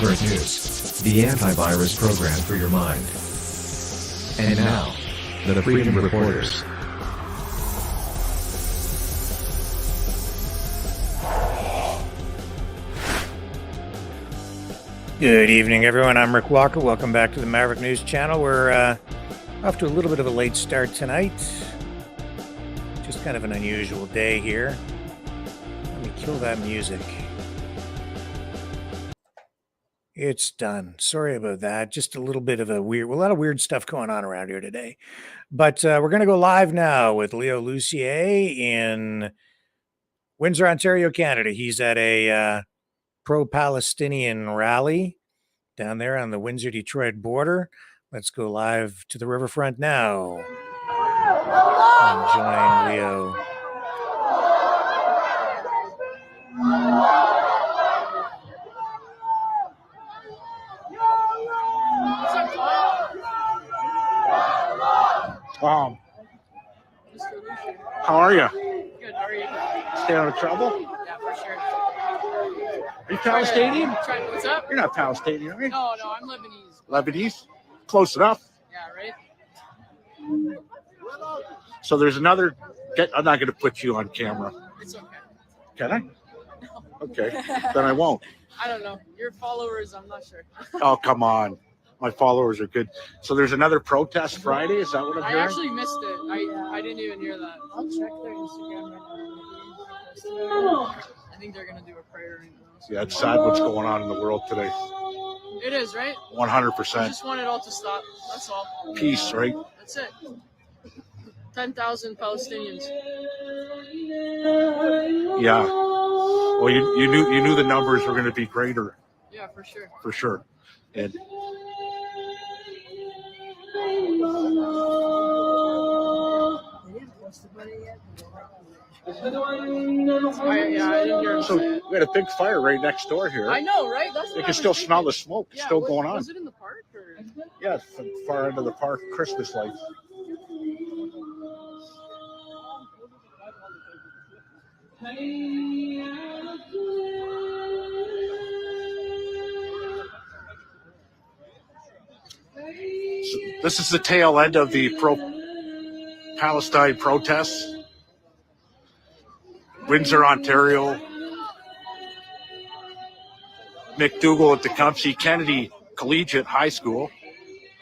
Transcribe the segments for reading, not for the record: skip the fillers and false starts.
Maverick News, the antivirus program for your mind. And now, the Freedom Reporters. Good evening, everyone. I'm Rick Walker. Welcome back to the Maverick News channel. We're off to a little bit of a late start tonight. Just kind of an unusual day here. Let me kill that music. It's done. Sorry about that. Just a little bit of a lot of weird stuff going on around here today. But we're going to go live now with Leo Lucier in Windsor, Ontario, Canada. He's at a pro-Palestinian rally down there on the Windsor-Detroit border. Let's go live to the riverfront now and join Leo. How are you? Good, how are you? Stay out of trouble? Yeah, for sure. Are you Palestinian? What's up? You're not Palestinian, are you? No, I'm Lebanese. Lebanese? Close enough. Yeah, right? So there's another. I'm not going to put you on camera. It's okay. Can I? No. Okay. Then I won't. I don't know. Your followers, I'm not sure. Oh, come on. My followers are good. So there's another protest Friday? Is that what I'm hearing? I actually missed it. I didn't even hear that. I'll check their Instagram right now. I think they're going to do a prayer right now. So Yeah, it's sad what's going on in the world today. it is, right? 100%. I just want it all to stop. That's all. Peace, right? That's it. 10,000 Palestinians. Yeah. Well, you knew the numbers were going to be greater. Yeah, for sure. For sure. And I didn't hear him so say it. we had a big fire right next door here. I know, right? That's what You I can was still thinking. smell the smoke. It's Yeah, still going on. Was it in the park? Or? Yeah, it's from far end of the park, Christmas lights. So this is the tail end of the pro-Palestine protests. Windsor, Ontario. McDougall at the Tecumseh Kennedy Collegiate High School.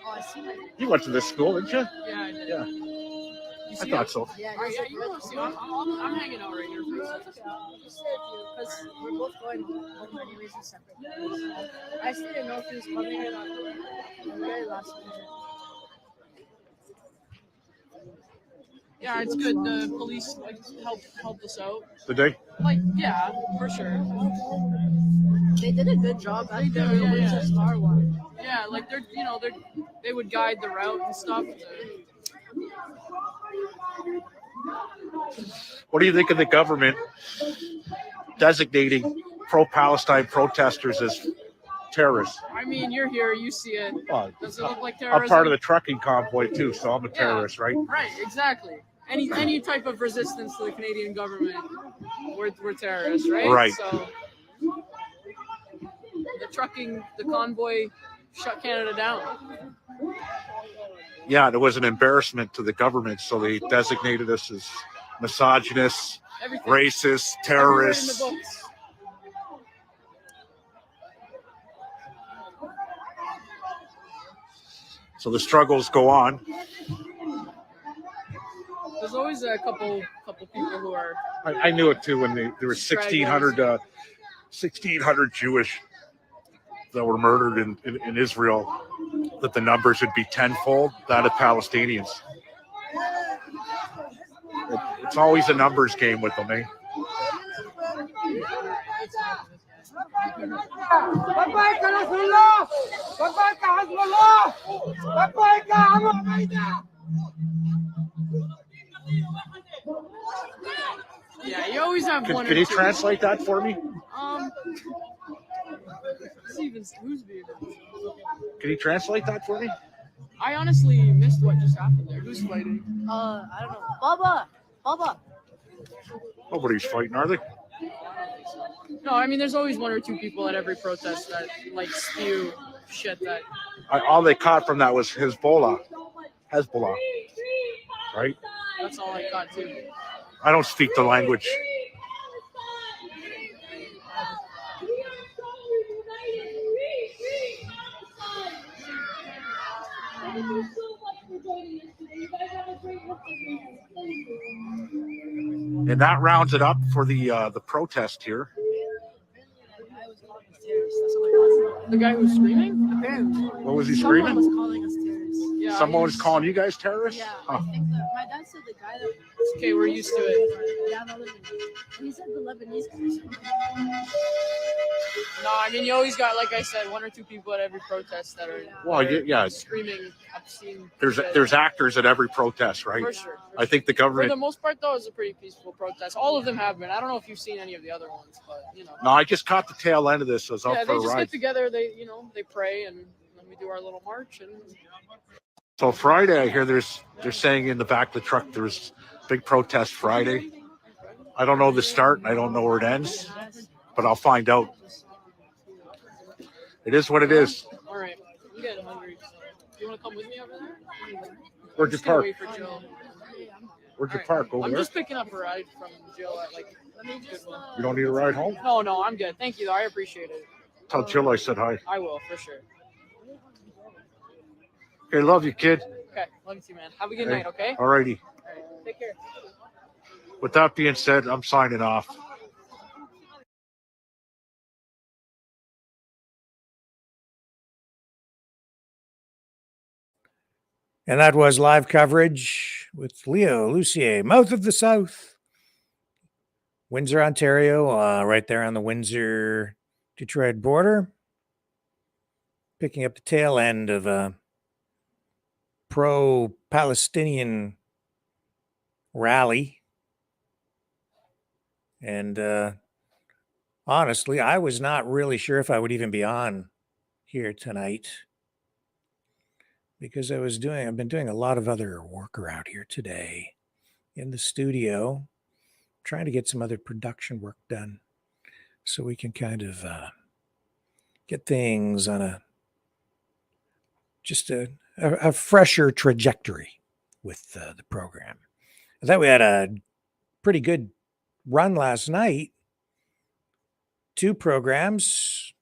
Oh, I see that. You went to this school, didn't you? Yeah, I did. Yeah, You I see thought it? so. Yeah, All right, yeah, you know, see, I'm hanging out right here. For a second. Just said you, because we're both going home anyways in separate days. I still didn't know if he was coming or not. Very last minute. Yeah, it's good. The police helped us out. Did they? Like, yeah, for sure. They did a good job. They do, The yeah, Windsor yeah. Star one. Yeah, like they would guide the route and stuff. What do you think of the government designating pro-Palestine protesters as terrorists? I mean, you're here, you see it. Well, Does it look like terrorism? I'm part of the trucking convoy too, so I'm a terrorist, right? Right, exactly. Any type of resistance to the Canadian government, we're terrorists, right? Right. So the convoy shut Canada down. Yeah, it was an embarrassment to the government, so they designated us as misogynists, Everything. racists, Everywhere in the terrorists. books. So the struggles go on. There's always a couple people who are. I knew it too when there were 1,600 Jewish that were murdered in Israel, that the numbers would be tenfold that of Palestinians. It's always a numbers game with them, eh? Yeah, you always have one. Can or you two. translate that for me? Who's being? Can you translate that for me? I honestly missed what just happened there. Who's fighting? I don't know. Baba. Nobody's fighting, are they? No, I mean, there's always one or two people at every protest that like spew shit that. All they caught from that was Hezbollah, right? That's all I got too. I don't speak the language. And that rounds it up for the protest here. The guy who was screaming? Apparently. What was he Someone screaming? was calling us terrorists. Yeah. Someone was calling you guys terrorists? Yeah, Huh. I think that my dad said the guy that. Okay, we're used to it. Yeah, the Lebanese. He said the Lebanese guy. No, I mean, you always got, like I said, one or two people at every protest that are Well, yeah. screaming obscene. There's actors at every protest, right? For sure. I think the For government. the most part, though, it's a pretty peaceful protest. All of them have been. I don't know if you've seen any of the other ones, but you know. No, I just caught the tail end of this. So I was Yeah, up they for a just ride. get together. They pray, and then we do our little march. And So Friday, I hear they're saying in the back of the truck there's big protest Friday. I don't know the start and I don't know where it ends, but I'll find out. It is what it is. all right, I'm getting hungry. You want to come with me over there? Where'd you Just gonna park? wait for Jill. Where'd you All right. park? Over I'm there? just picking up a ride from Jill at like. Goodwill. You don't need a ride home? No, I'm good. Thank you. I appreciate it. Tell Jill I said hi. I will for sure. Okay, love you, kid. Okay, love you too, man. Have a good Hey. night. Okay. Alrighty. All right. Take care. With that being said, I'm signing off. And that was live coverage with Leo Lucier, Mouth of the South, Windsor, Ontario, right there on the Windsor-Detroit border. Picking up the tail end of a pro-Palestinian rally. And honestly, I was not really sure if I would even be on here tonight, because I've been doing a lot of other work around here today in the studio, trying to get some other production work done so we can kind of get things on a fresher trajectory with the program. I thought we had a pretty good run last night. 2 programs,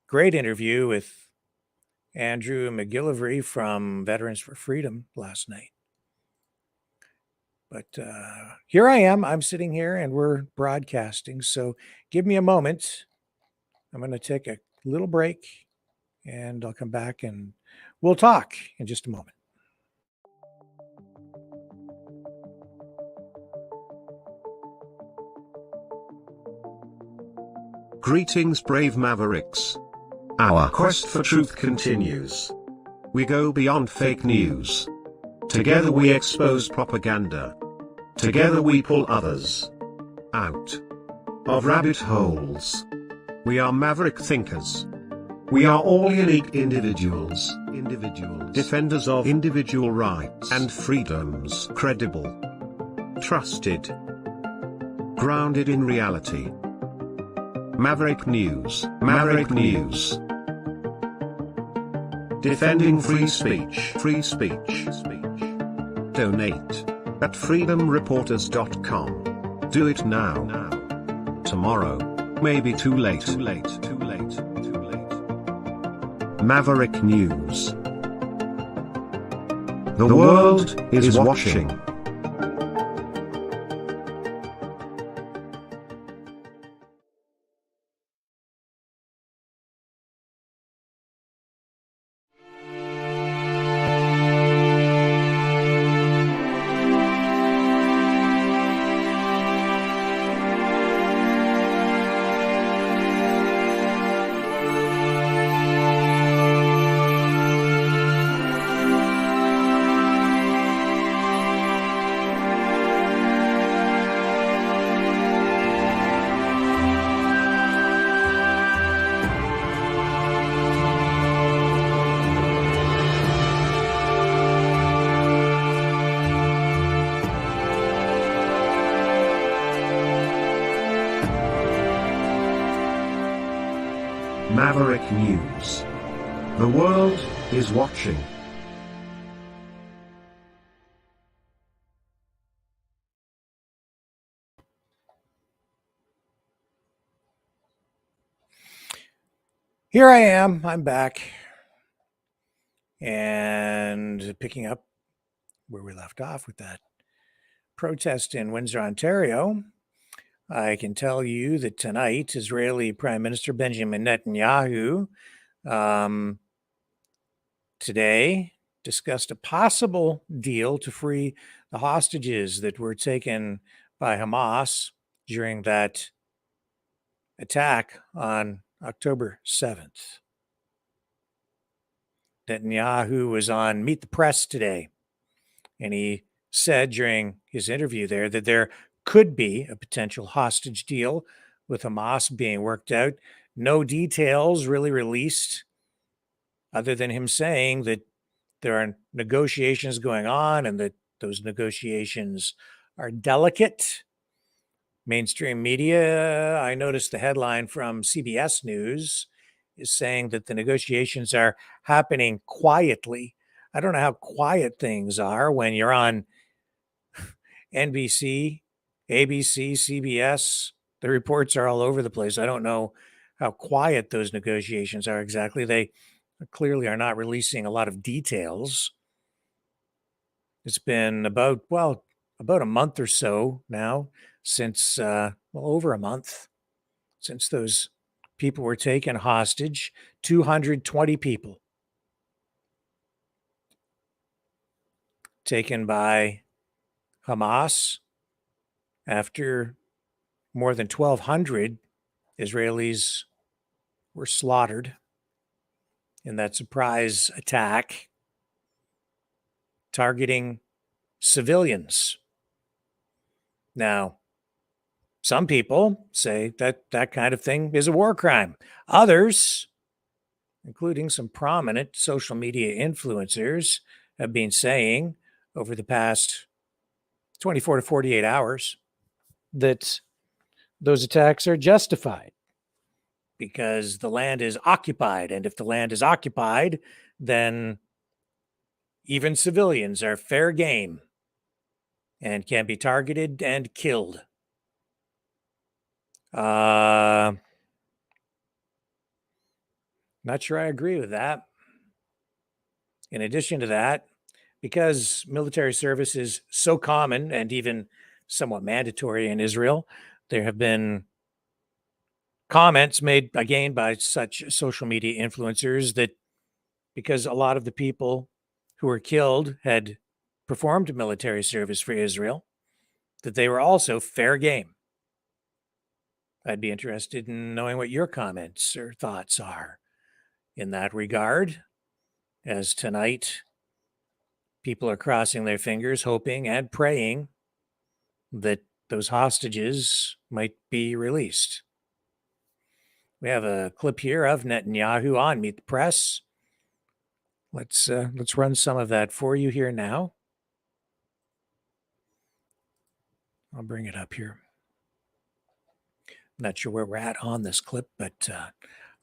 great interview with Andrew McGillivray from Veterans for Freedom last night. But here I am. I'm sitting here and we're broadcasting. So give me a moment. I'm going to take a little break and I'll come back and we'll talk in just a moment. Greetings, brave Mavericks. Our quest for truth continues. We go beyond fake news. Together we expose propaganda. Together we pull others out of rabbit holes. We are maverick thinkers. We are all unique individuals, defenders of individual rights and freedoms, credible, trusted, grounded in reality. Maverick News, Maverick News. Defending free speech, free speech. Donate at freedomreporters.com. Do it now. Tomorrow may be too late. Maverick News. The world is watching. Maverick News. The world is watching. Here I am. I'm back. And picking up where we left off with that protest in Windsor, Ontario, I can tell you that tonight, Israeli Prime Minister Benjamin Netanyahu today discussed a possible deal to free the hostages that were taken by Hamas during that attack on October 7th. Netanyahu was on Meet the Press today, and he said during his interview there that there could be a potential hostage deal with Hamas being worked out. No details really released other than him saying that there are negotiations going on and that those negotiations are delicate. Mainstream media, I noticed the headline from CBS News is saying that the negotiations are happening quietly. I don't know how quiet things are when you're on NBC, ABC, CBS. The reports are all over the place. I don't know how quiet those negotiations are exactly. They clearly are not releasing a lot of details. It's been about a month or so now since, over a month since those people were taken hostage. 220 people taken by Hamas after more than 1,200 Israelis were slaughtered in that surprise attack targeting civilians. Now, some people say that that kind of thing is a war crime. Others, including some prominent social media influencers, have been saying over the past 24 to 48 hours that those attacks are justified because the land is occupied. And if the land is occupied, then even civilians are fair game and can be targeted and killed. Not sure I agree with that. In addition to that, because military service is so common and even somewhat mandatory in Israel, there have been comments made again by such social media influencers that because a lot of the people who were killed had performed military service for Israel, that they were also fair game. I'd be interested in knowing what your comments or thoughts are in that regard, as tonight people are crossing their fingers, hoping and praying that those hostages might be released. We have a clip here of Netanyahu on Meet the Press. Let's run some of that for you here now. I'll bring it up here. Not sure where we're at on this clip, but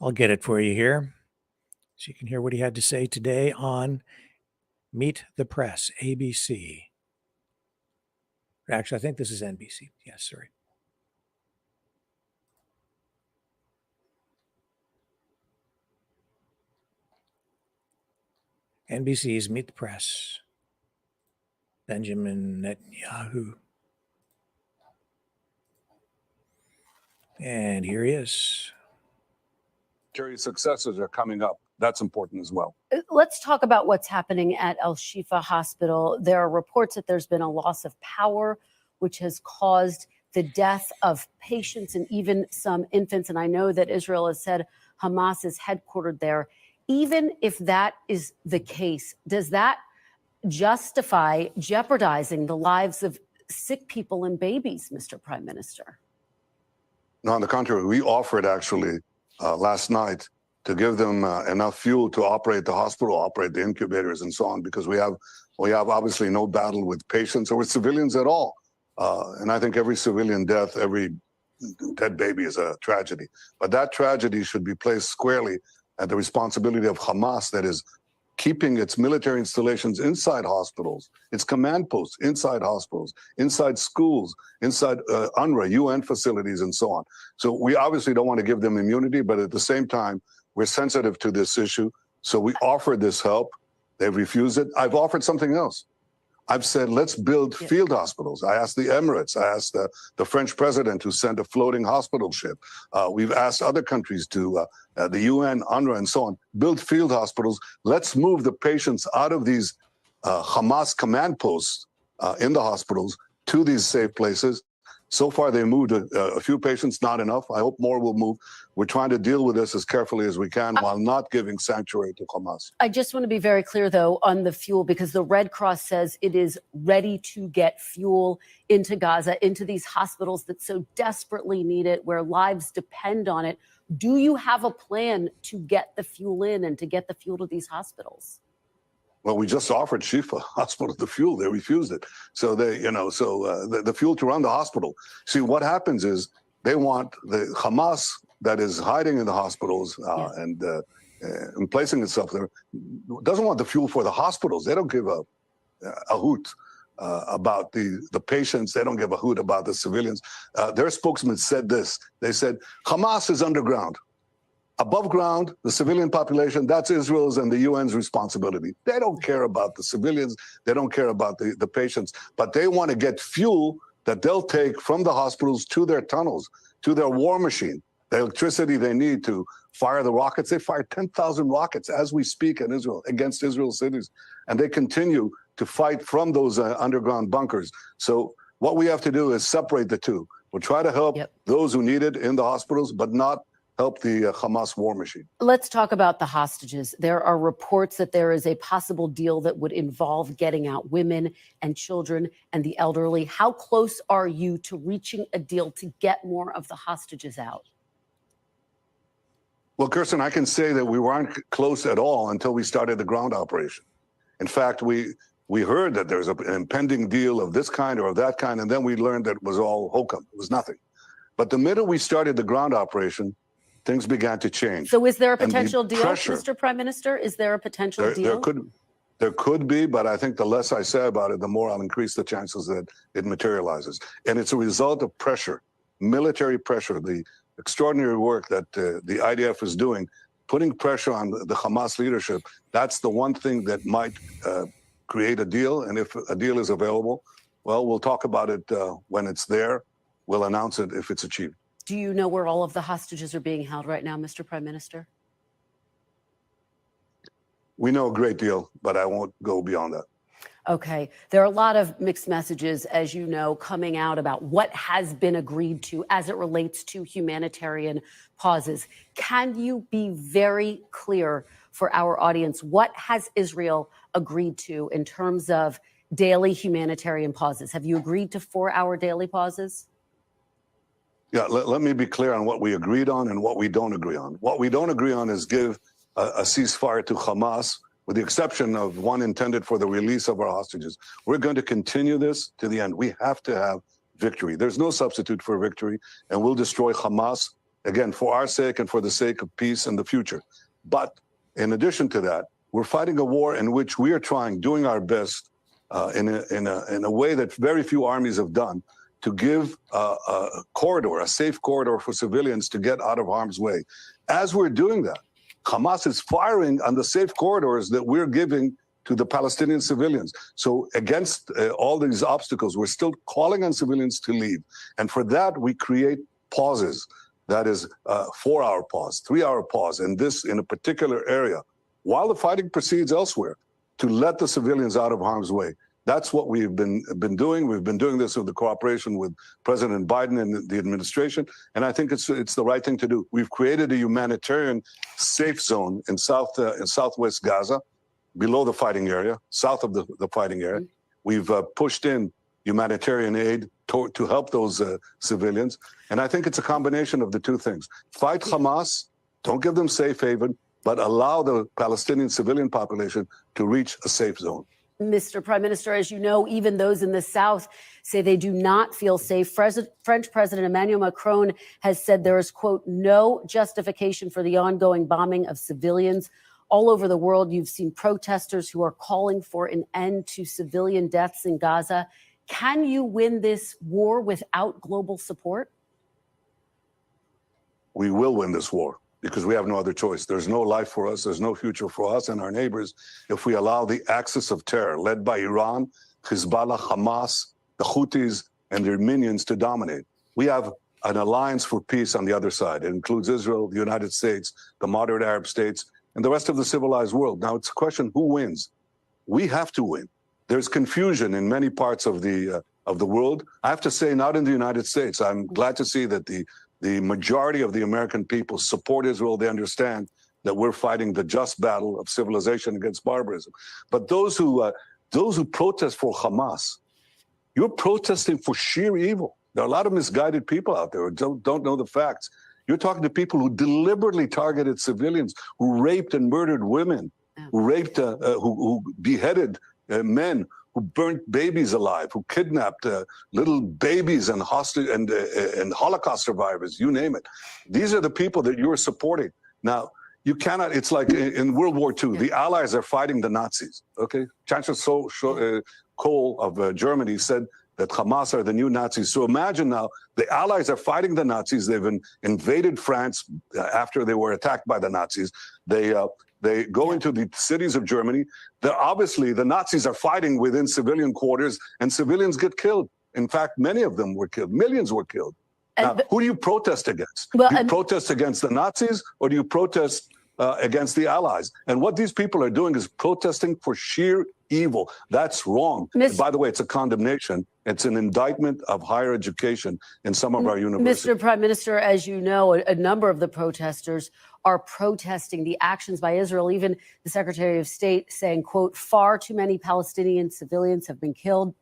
I'll get it for you here so you can hear what he had to say today on Meet the Press, ABC. Actually, I think this is NBC. Yes, sorry. NBC's Meet the Press. Benjamin Netanyahu. And here he is. Successors are coming up. That's important as well. Let's talk about what's happening at El Shifa Hospital. There are reports that there's been a loss of power, which has caused the death of patients and even some infants. And I know that Israel has said Hamas is headquartered there. Even if that is the case, does that justify jeopardizing the lives of sick people and babies, Mr. Prime Minister? No, on the contrary, we offered actually last night to give them enough fuel to operate the hospital, operate the incubators and so on, because we have obviously no battle with patients or with civilians at all. And I think every civilian death, every dead baby is a tragedy. But that tragedy should be placed squarely at the responsibility of Hamas, that is keeping its military installations inside hospitals, its command posts inside hospitals, inside schools, inside UNRWA, UN facilities, and so on. So we obviously don't want to give them immunity, but at the same time, we're sensitive to this issue. So we offered this help. They've refused it. I've offered something else. I've said, let's build field hospitals. I asked the Emirates. I asked the French president who sent a floating hospital ship. We've asked other countries to, the UN, UNRWA, and so on, build field hospitals. Let's move the patients out of these Hamas command posts in the hospitals to these safe places. So far, they moved a few patients, not enough. I hope more will move. We're trying to deal with this as carefully as we can while not giving sanctuary to Hamas. I just want to be very clear, though, on the fuel, because the Red Cross says it is ready to get fuel into Gaza, into these hospitals that so desperately need it, where lives depend on it. Do you have a plan to get the fuel in and to get the fuel to these hospitals? Well, we just offered Shifa Hospital the fuel. They refused it. So the fuel to run the hospital. See, what happens is they want the Hamas that is hiding in the hospitals and placing itself there, doesn't want the fuel for the hospitals. They don't give a hoot about the patients. They don't give a hoot about the civilians. Their spokesman said this. They said, Hamas is underground. Above ground, the civilian population, that's Israel's and the UN's responsibility. They don't care about the civilians. They don't care about the patients. But they want to get fuel that they'll take from the hospitals to their tunnels, to their war machine, the electricity they need to fire the rockets. They fire 10,000 rockets as we speak in Israel against Israel cities. And they continue to fight from those underground bunkers. So what we have to do is separate the two. We'll try to help those who need it in the hospitals, but not help the Hamas war machine. Let's talk about the hostages. There are reports that there is a possible deal that would involve getting out women and children and the elderly. How close are you to reaching a deal to get more of the hostages out? Well, Kirsten, I can say that we weren't close at all until we started the ground operation. In fact, we heard that there's an impending deal of this kind or of that kind, and then we learned that it was all hokum. It was nothing. But the minute we started the ground operation, things began to change. So is there a potential deal, Mr. Prime Minister? Is there a potential deal? There could be, but I think the less I say about it, the more I'll increase the chances that it materializes. And it's a result of pressure, military pressure, the extraordinary work that the IDF is doing, putting pressure on the Hamas leadership. That's the one thing that might create a deal. And if a deal is available, well, we'll talk about it when it's there. We'll announce it if it's achieved. Do you know where all of the hostages are being held right now, Mr. Prime Minister? We know a great deal, but I won't go beyond that. Okay. There are a lot of mixed messages, as you know, coming out about what has been agreed to as it relates to humanitarian pauses. Can you be very clear for our audience? What has Israel agreed to in terms of daily humanitarian pauses? Have you agreed to 4-hour daily pauses? Yeah, let me be clear on what we agreed on and what we don't agree on. What we don't agree on is give a ceasefire to Hamas, with the exception of one intended for the release of our hostages. We're going to continue this to the end. We have to have victory. There's no substitute for victory, and we'll destroy Hamas, again, for our sake and for the sake of peace in the future. But in addition to that, we're fighting a war in which we are doing our best in a way that very few armies have done, to give a corridor, a safe corridor for civilians to get out of harm's way. As we're doing that, Hamas is firing on the safe corridors that we're giving to the Palestinian civilians. So against all these obstacles, we're still calling on civilians to leave. And for that, we create pauses. That is a 4-hour pause, 3-hour pause, and this in a particular area, while the fighting proceeds elsewhere, to let the civilians out of harm's way. That's what we've been doing. We've been doing this with the cooperation with President Biden and the administration, and I think it's the right thing to do. We've created a humanitarian safe zone in southwest Gaza, below the fighting area, south of the fighting area. We've pushed in humanitarian aid to help those civilians, and I think it's a combination of the two things. Fight Hamas, don't give them safe haven, but allow the Palestinian civilian population to reach a safe zone. Mr. Prime Minister, as you know, even those in the South say they do not feel safe. French President Emmanuel Macron has said there is, quote, no justification for the ongoing bombing of civilians. All over the world, you've seen protesters who are calling for an end to civilian deaths in Gaza. Can you win this war without global support? We will win this war because we have no other choice. There's no life for us. There's no future for us and our neighbors if we allow the axis of terror led by Iran, Hezbollah, Hamas, the Houthis, and their minions to dominate. We have an alliance for peace on the other side. It includes Israel, the United States, the moderate Arab states, and the rest of the civilized world. Now, it's a question, who wins? We have to win. There's confusion in many parts of the world. I have to say, not in the United States. I'm glad to see that the majority of the American people support Israel. They understand that we're fighting the just battle of civilization against barbarism. But those who protest for Hamas, you're protesting for sheer evil. There are a lot of misguided people out there who don't know the facts. You're talking to people who deliberately targeted civilians, who raped and murdered women, who beheaded men, who burnt babies alive, who kidnapped little babies and hostage and Holocaust survivors, you name it. These are the people that you're supporting. Now, you cannot, it's like in World War II, the Allies are fighting the Nazis, okay? Chancellor Kohl of Germany said that Hamas are the new Nazis. So imagine now, the Allies are fighting the Nazis. They've invaded France after they were attacked by the Nazis. They go into the cities of Germany. Obviously, the Nazis are fighting within civilian quarters, and civilians get killed. In fact, many of them were killed. Millions were killed. Now, who do you protest against? Do you protest against the Nazis, or do you protest against the Allies? And what these people are doing is protesting for sheer evil. That's wrong. By the way, it's a condemnation. It's an indictment of higher education in some of our universities. Mr. Prime Minister, as you know, a number of the protesters are protesting the actions by Israel. Even the Secretary of State saying, quote, far too many Palestinian civilians have been killed.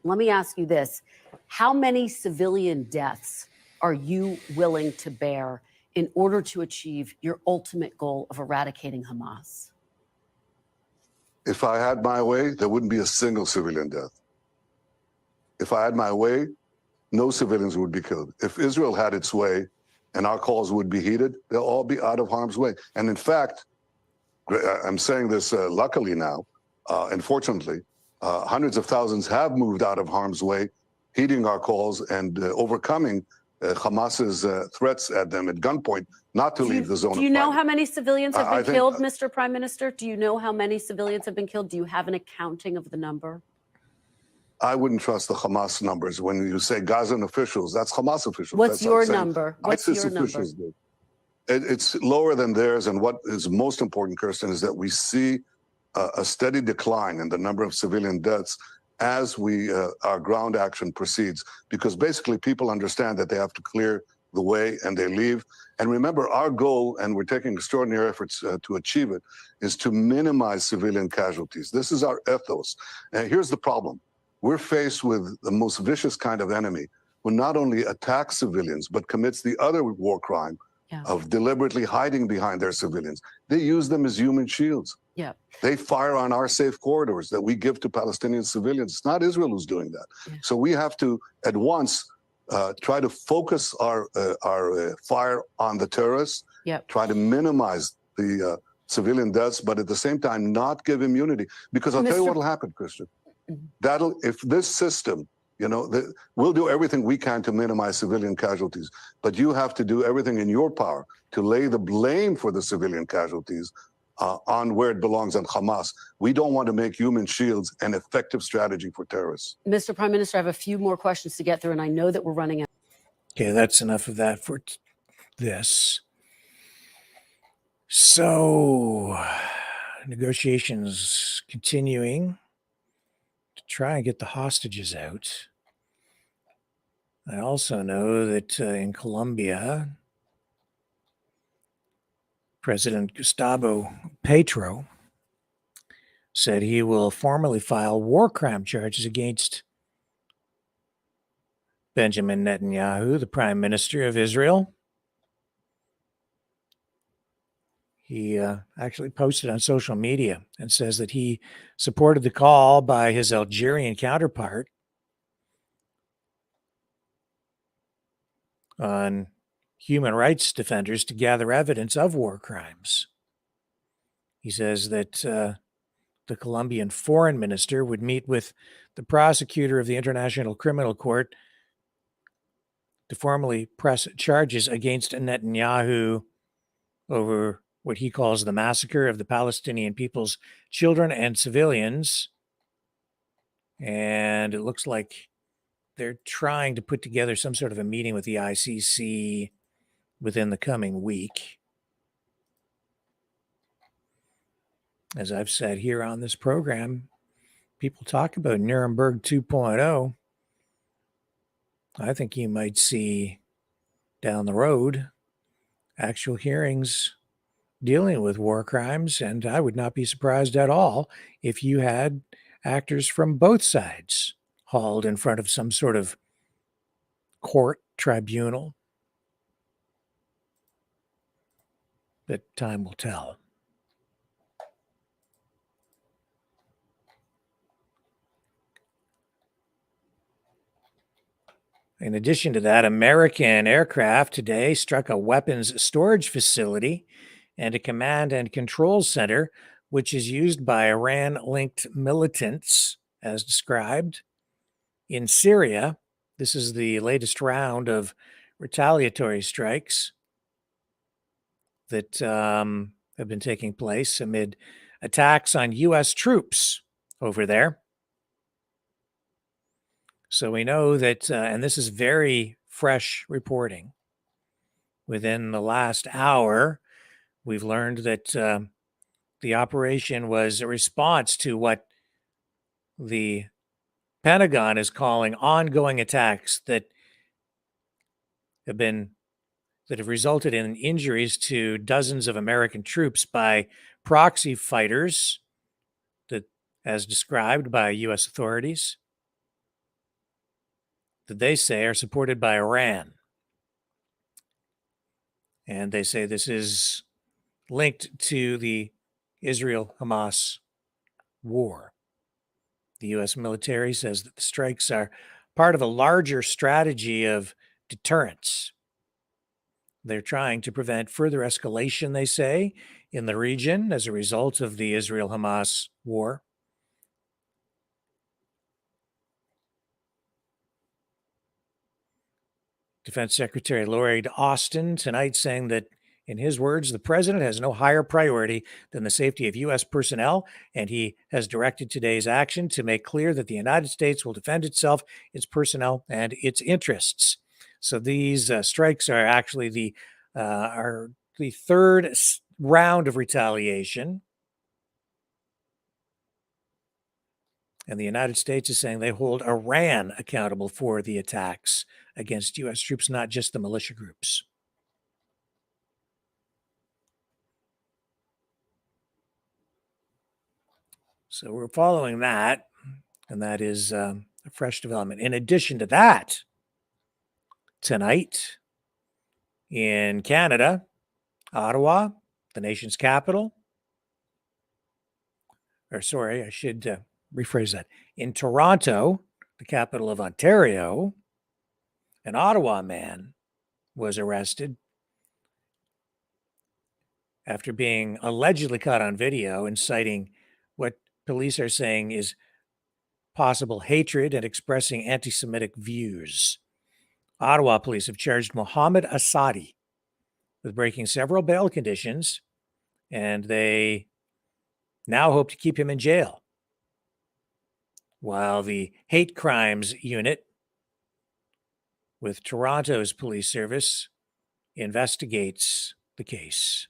Let me ask you this. How many civilian deaths are you willing to bear in order to achieve your ultimate goal of eradicating Hamas? If I had my way, there wouldn't be a single civilian death. If I had my way, no civilians would be killed. If Israel had its way and our calls would be heeded, they'll all be out of harm's way. And in fact, I'm saying this luckily now, unfortunately, hundreds of thousands have moved out of harm's way, heeding our calls and overcoming Hamas's threats at them at gunpoint not to leave the zone of fire. Do you know how many civilians have been killed, Mr. Prime Minister? Do you know how many civilians have been killed? Do you have an accounting of the number? I wouldn't trust the Hamas numbers. When you say Gazan officials, that's Hamas officials. What's your number? What's ISIS your number? officials did. It's lower than theirs. And what is most important, Kirsten, is that we see a steady decline in the number of civilian deaths as our ground action proceeds, because basically people understand that they have to clear the way and they leave. And remember, our goal, and we're taking extraordinary efforts to achieve it, is to minimize civilian casualties. This is our ethos. And here's the problem. We're faced with the most vicious kind of enemy who not only attacks civilians, but commits the other war crime of deliberately hiding behind their civilians. They use them as human shields. Yeah. They fire on our safe corridors that we give to Palestinian civilians. It's not Israel who's doing that. Yeah. So we have to, at once, try to focus our fire on the terrorists, try to minimize the civilian deaths, but at the same time, not give immunity. Because I'll tell you what will happen, Christian. If this system, we'll do everything we can to minimize civilian casualties, but you have to do everything in your power to lay the blame for the civilian casualties on where it belongs, on Hamas. We don't want to make human shields an effective strategy for terrorists. Mr. Prime Minister, I have a few more questions to get through, and I know that we're running out. Okay, that's enough of that for this. So, negotiations continuing to try and get the hostages out. I also know that in Colombia, President Gustavo Petro said he will formally file war crime charges against Benjamin Netanyahu, the Prime Minister of Israel. He actually posted on social media and says that he supported the call by his Algerian counterpart on human rights defenders to gather evidence of war crimes. He says that the Colombian foreign minister would meet with the prosecutor of the International Criminal Court to formally press charges against Netanyahu over what he calls the massacre of the Palestinian people's children and civilians. And it looks like they're trying to put together some sort of a meeting with the ICC within the coming week. As I've said here on this program, people talk about Nuremberg 2.0. I think you might see down the road actual hearings dealing with war crimes, and I would not be surprised at all if you had actors from both sides hauled in front of some sort of court tribunal. But time will tell. In addition to that, American aircraft today struck a weapons storage facility and a command and control center, which is used by Iran-linked militants, as described, in Syria. This is the latest round of retaliatory strikes that have been taking place amid attacks on U.S. troops over there. So we know that, and this is very fresh reporting, within the last hour, we've learned that the operation was a response to what the Pentagon is calling ongoing attacks that have resulted in injuries to dozens of American troops by proxy fighters, that, as described by U.S. authorities, that they say are supported by Iran. And they say this is linked to the Israel-Hamas war. The U.S. military says that the strikes are part of a larger strategy of deterrence. They're trying to prevent further escalation, they say, in the region as a result of the Israel-Hamas war. Defense Secretary Lloyd Austin tonight saying that, in his words, the president has no higher priority than the safety of U.S. personnel, and he has directed today's action to make clear that the United States will defend itself, its personnel, and its interests. So these strikes are actually the third round of retaliation. And the United States is saying they hold Iran accountable for the attacks against U.S. troops, not just the militia groups. So we're following that, and that is a fresh development. In addition to that, tonight in Canada, Ottawa, the nation's capital, or sorry, I should rephrase that. In Toronto, the capital of Ontario, an Ottawa man was arrested after being allegedly caught on video inciting what police are saying is possible hatred and expressing anti-Semitic views. Ottawa police have charged Mohammed Asadi with breaking several bail conditions, and they now hope to keep him in jail, while the hate crimes unit with Toronto's police service investigates the case.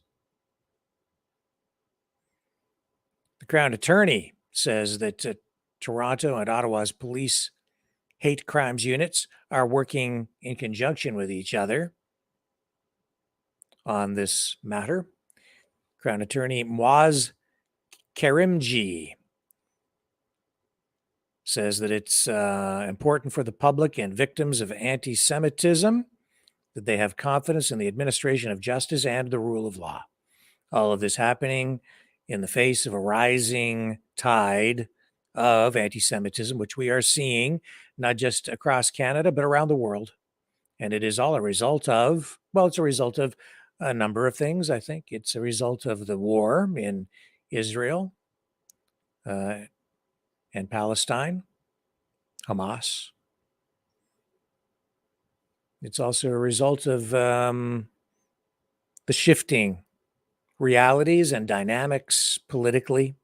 The Crown Attorney says that Toronto and Ottawa's police hate crimes units are working in conjunction with each other on this matter. Crown Attorney Moaz Karimji says that it's important for the public and victims of anti-Semitism that they have confidence in the administration of justice and the rule of law. All of this happening in the face of a rising tide of anti-Semitism, which we are seeing not just across Canada, but around the world. And it is all a result of, well, it's a result of a number of things, I think. It's a result of the war in Israel and Palestine, Hamas. It's also a result of the shifting realities and dynamics politically.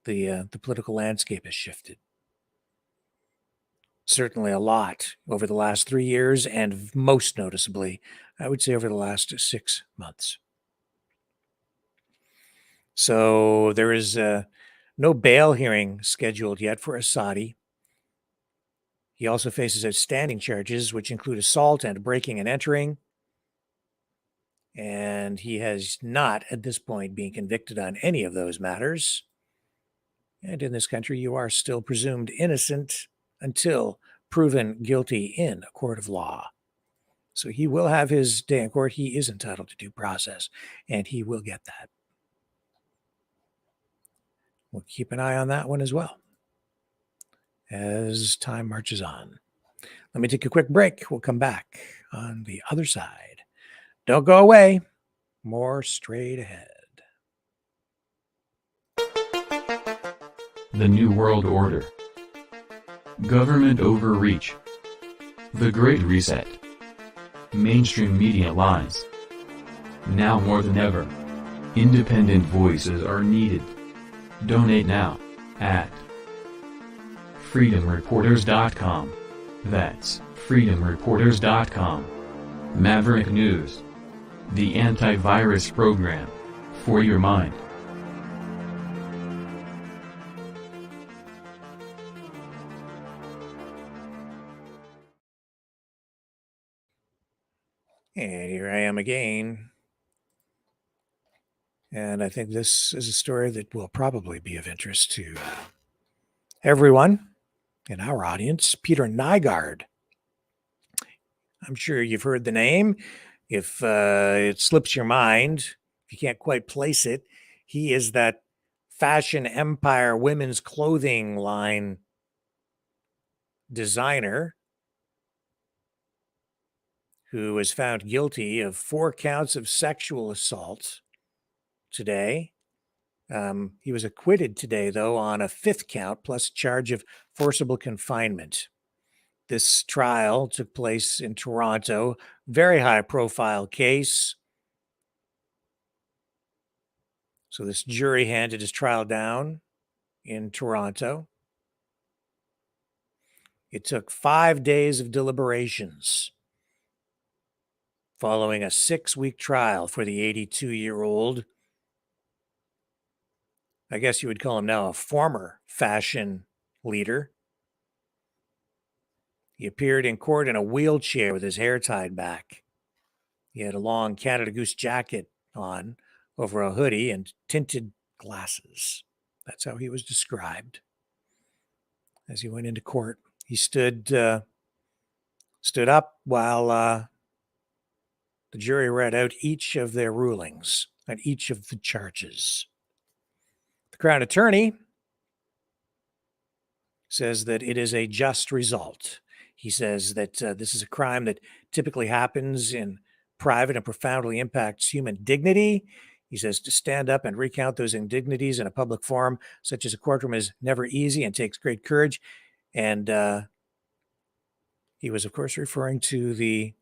The political landscape has shifted. Certainly a lot over the last 3 years, and most noticeably, I would say over the last 6 months. So there is no bail hearing scheduled yet for Assadi. He also faces outstanding charges, which include assault and breaking and entering. And he has not, at this point, been convicted on any of those matters. And in this country, you are still presumed innocent until proven guilty in a court of law. So he will have his day in court. He is entitled to due process, and he will get that. We'll keep an eye on that one as well as time marches on. Let me take a quick break. We'll come back on the other side. Don't go away. More straight ahead. The New World Order. Government overreach. The Great Reset. Mainstream media lies. Now more than ever, independent voices are needed. Donate now at freedomreporters.com. That's freedomreporters.com. Maverick News. The antivirus program for your mind. And here I am again. And I think this is a story that will probably be of interest to everyone in our audience. Peter Nygard. I'm sure you've heard the name. If it slips your mind, if you can't quite place it, he is that fashion empire women's clothing line designer who was found guilty of 4 counts of sexual assault today. He was acquitted today, though, on a 5th count plus a charge of forcible confinement. This trial took place in Toronto, very high profile case. So this jury handed his trial down in Toronto. It took 5 days of deliberations following a 6-week trial for the 82-year-old. I guess you would call him now a former fashion leader. He appeared in court in a wheelchair with his hair tied back. He had a long Canada Goose jacket on over a hoodie and tinted glasses. That's how he was described as he went into court. He stood up while the jury read out each of their rulings on each of the charges. The Crown Attorney says that it is a just result. He says that this is a crime that typically happens in private and profoundly impacts human dignity. He says to stand up and recount those indignities in a public forum, such as a courtroom, is never easy and takes great courage. And he was, of course, referring to the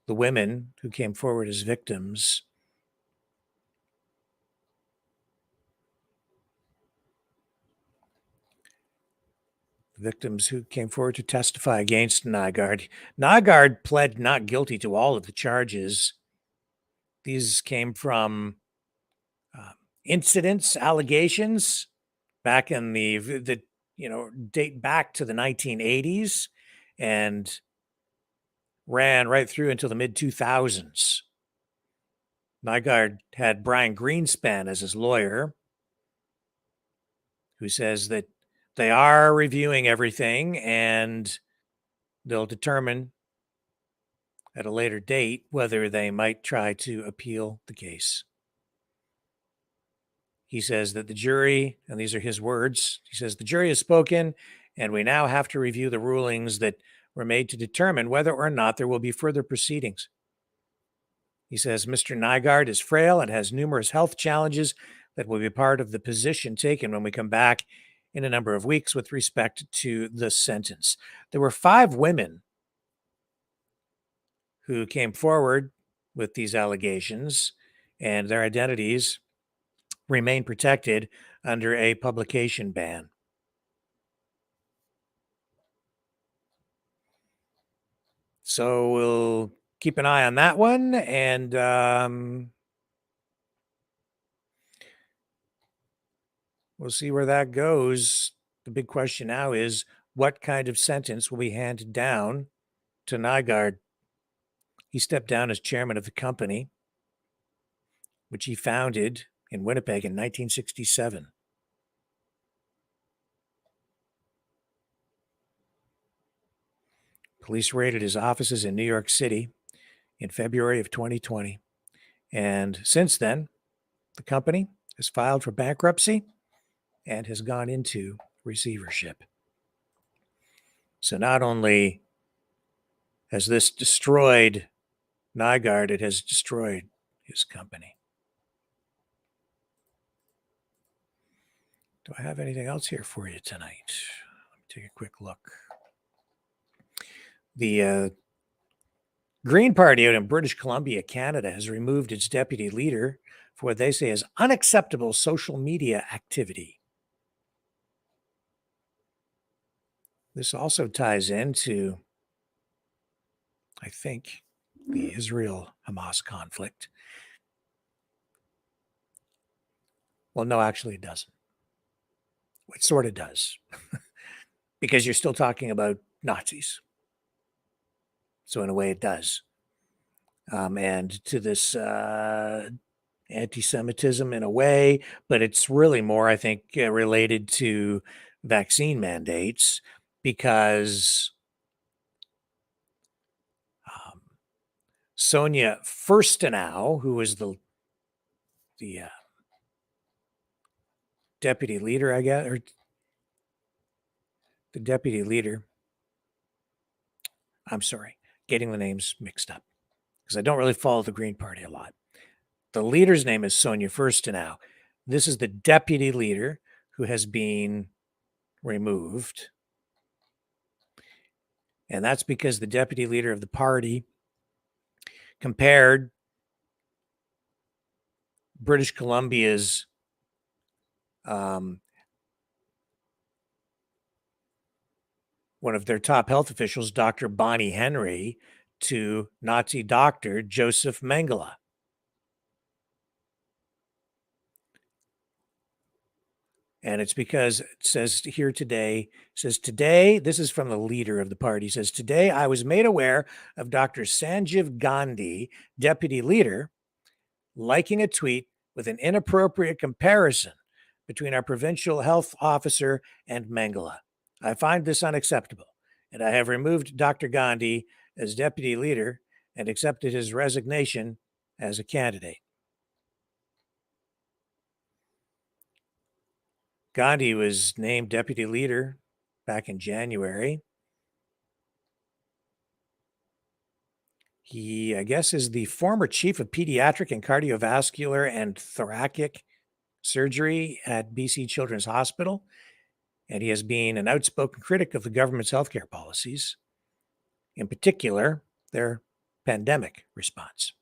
women who came forward as victims. Victims who came forward to testify against Nygard. Nygard pled not guilty to all of the charges. These came from incidents, allegations back in the date back to the 1980s and ran right through until the mid-2000s. Nygard had Brian Greenspan as his lawyer, who says that they are reviewing everything and they'll determine at a later date whether they might try to appeal the case. He says that the jury, and these are his words, he says, the jury has spoken, and we now have to review the rulings that were made to determine whether or not there will be further proceedings. He says Mr. Nygaard is frail and has numerous health challenges that will be part of the position taken when we come back in a number of weeks with respect to the sentence. There were 5 women who came forward with these allegations, and their identities remain protected under a publication ban. So we'll keep an eye on that one, and we'll see where that goes. The big question now is, what kind of sentence will be handed down to Nygaard? He stepped down as chairman of the company, which he founded in Winnipeg in 1967. Police raided his offices in New York City in February of 2020. And since then, the company has filed for bankruptcy and has gone into receivership. So not only has this destroyed Nygaard, it has destroyed his company. Do I have anything else here for you tonight? Let me take a quick look. The Green Party out in British Columbia, Canada, has removed its deputy leader for what they say is unacceptable social media activity. This also ties into, I think, the Israel-Hamas conflict. Well, no, actually it doesn't. It sort of does, because you're still talking about Nazis. So in a way it does. And to this anti-Semitism in a way, but it's really more, I think, related to vaccine mandates, because Sonia Furstenau, who was the deputy leader, I guess, or the deputy leader. I'm sorry, getting the names mixed up because I don't really follow the Green Party a lot. The leader's name is Sonia Furstenau. This is the deputy leader who has been removed. And that's because the deputy leader of the party compared British Columbia's one of their top health officials, Dr. Bonnie Henry, to Nazi doctor Joseph Mengele. And it's because it says here today, today, this is from the leader of the party, says, today I was made aware of Dr. Sanjeev Gandhi, deputy leader, liking a tweet with an inappropriate comparison between our provincial health officer and Mengele. I find this unacceptable, and I have removed Dr. Gandhi as deputy leader and accepted his resignation as a candidate. Gandhi was named deputy leader back in January. He, I guess, is the former chief of pediatric and cardiovascular and thoracic surgery at BC Children's Hospital, and he has been an outspoken critic of the government's healthcare policies, in particular, their pandemic response.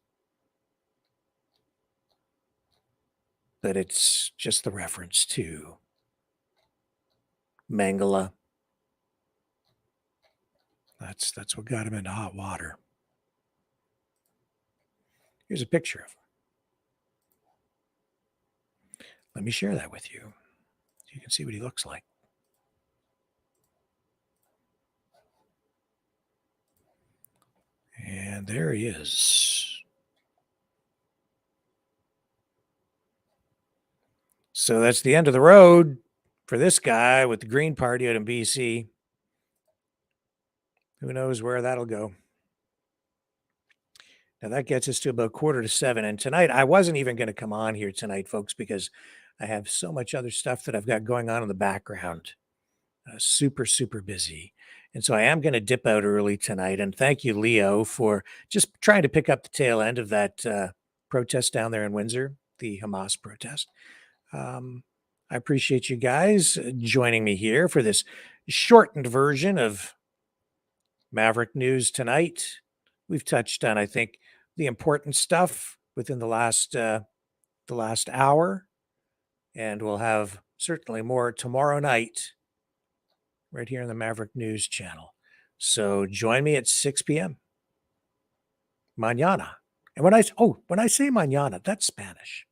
But it's just the reference to Mengele. That's what got him into hot water. Here's a picture of him. Let me share that with you so you can see what he looks like. And there he is. So that's the end of the road for this guy with the Green Party out in BC. Who knows where that'll go? Now that gets us to about 6:45. And tonight, I wasn't even going to come on here tonight, folks, because I have so much other stuff that I've got going on in the background. Super, super busy. And so I am going to dip out early tonight. And thank you, Leo, for just trying to pick up the tail end of that protest down there in Windsor, the Hamas protest. I appreciate you guys joining me here for this shortened version of Maverick News tonight. We've touched on, I think, the important stuff within the last hour, and we'll have certainly more tomorrow night right here on the Maverick News channel. So join me at 6 p.m. Mañana. And when I say mañana, that's Spanish.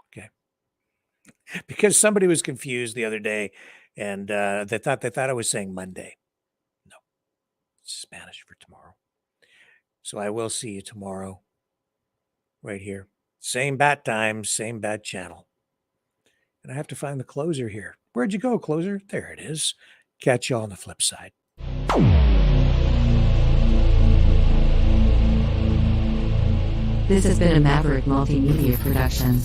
Okay. Because somebody was confused the other day, and they thought I was saying Monday. No, it's Spanish for tomorrow. So I will see you tomorrow, right here. Same bat time, same bat channel. And I have to find the closer here. Where'd you go, closer? There it is. Catch you all on the flip side. This has been a Maverick Multimedia production.